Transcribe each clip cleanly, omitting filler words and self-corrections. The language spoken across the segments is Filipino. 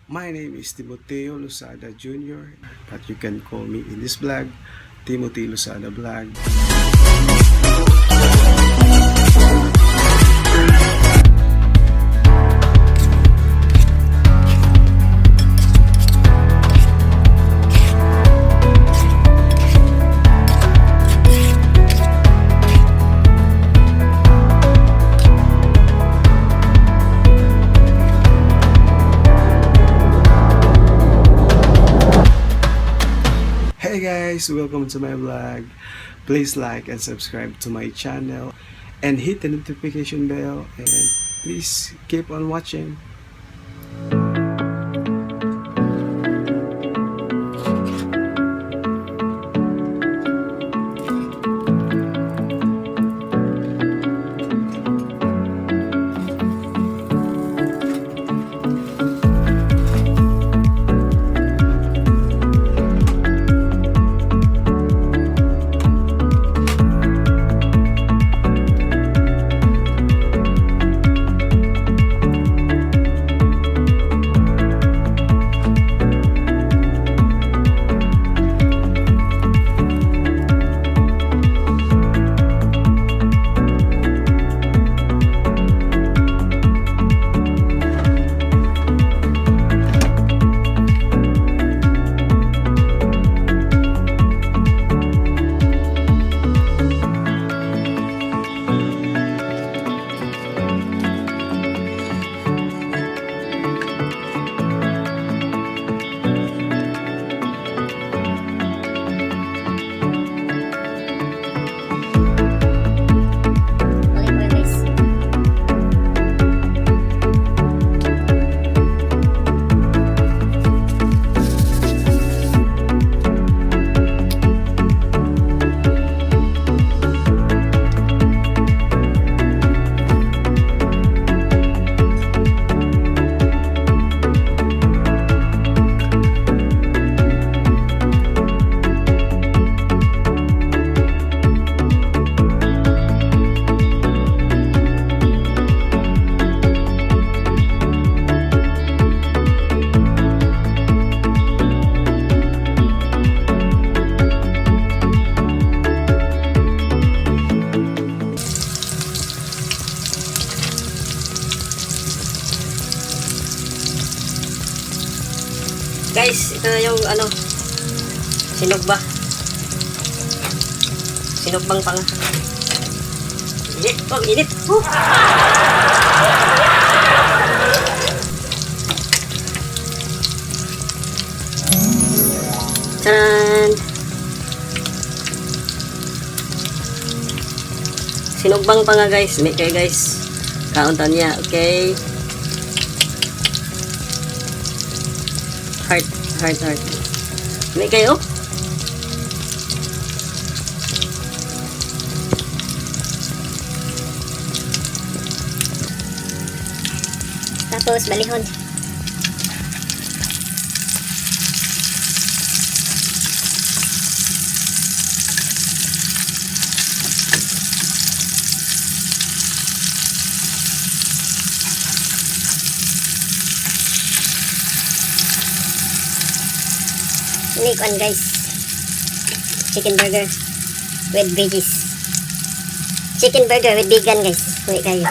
My name is Timoteo Lusada Jr., but you can call me in this vlog, Timothy Lusada Vlog. Hey guys, welcome to my vlog. Please like and subscribe to my channel and hit the notification bell, and please keep on watching. Guys, ito na yung sinugba. Sinugbang panga. Init, init. Taran! Sinugbang panga guys. May kayo guys. Kauntan niya, okay? Heart. May kayo? Tapos balihon. Make on guys, chicken burger with veggies, chicken burger with vegan guys. Wait kayo.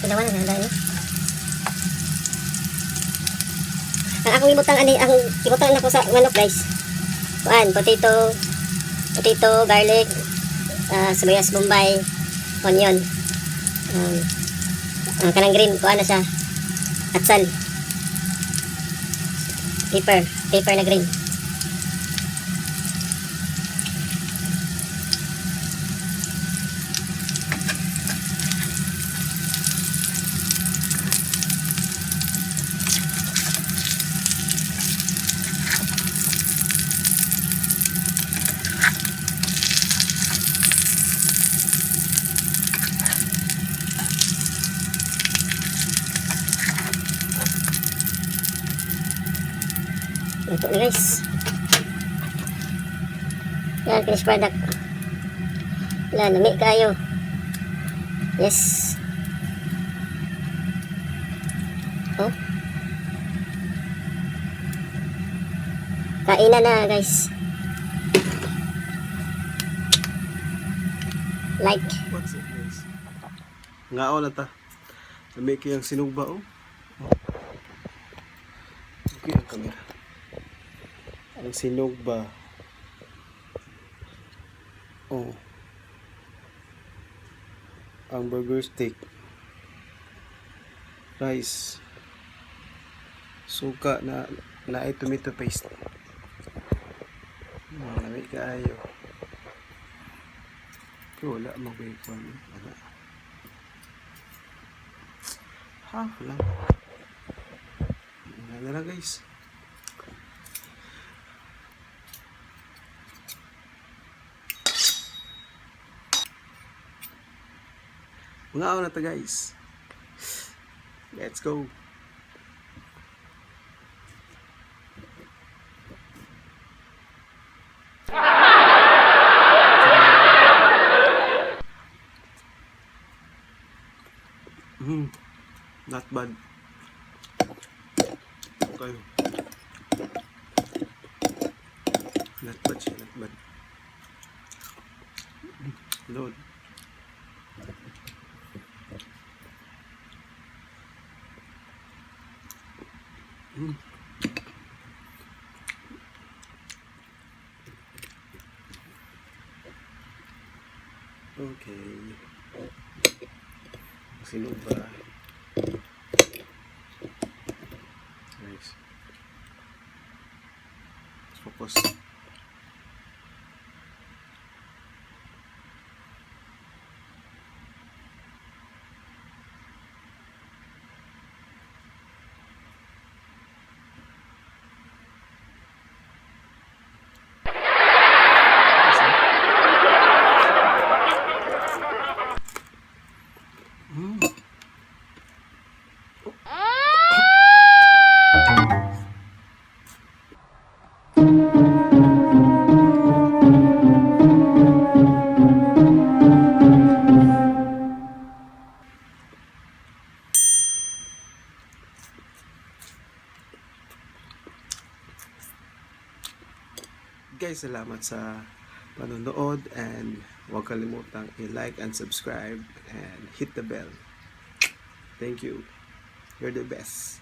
Dalawa na dahil ang akong ibutang ang ibutang nako sa manok guys. Potato, garlic, sibuyas bombay, onion, kanang green kuha na siya, atsal, pepper na green. Ito guys. Yan, finished product. Wala, lami kayo. Yes. Oh. Kainan na guys. Like. What's up guys? Ngao na ta. Lami kayang sinugba oh. Okay ang camera. Ang sinugba. Oh. Ang burger steak. Rice. Suka na ay tomato paste. Lami kaayo. Pero wala mag-bacon. Wala. Half lang. Wala na lang guys. Mga na to guys. Let's go. Not bad. Okay. Not bad siya, not bad. Load. Okay. Sino ba? Nice. Focus. Guys, salamat sa panonood and huwag kalimutang i-like and subscribe and hit the bell. Thank you. You're the best.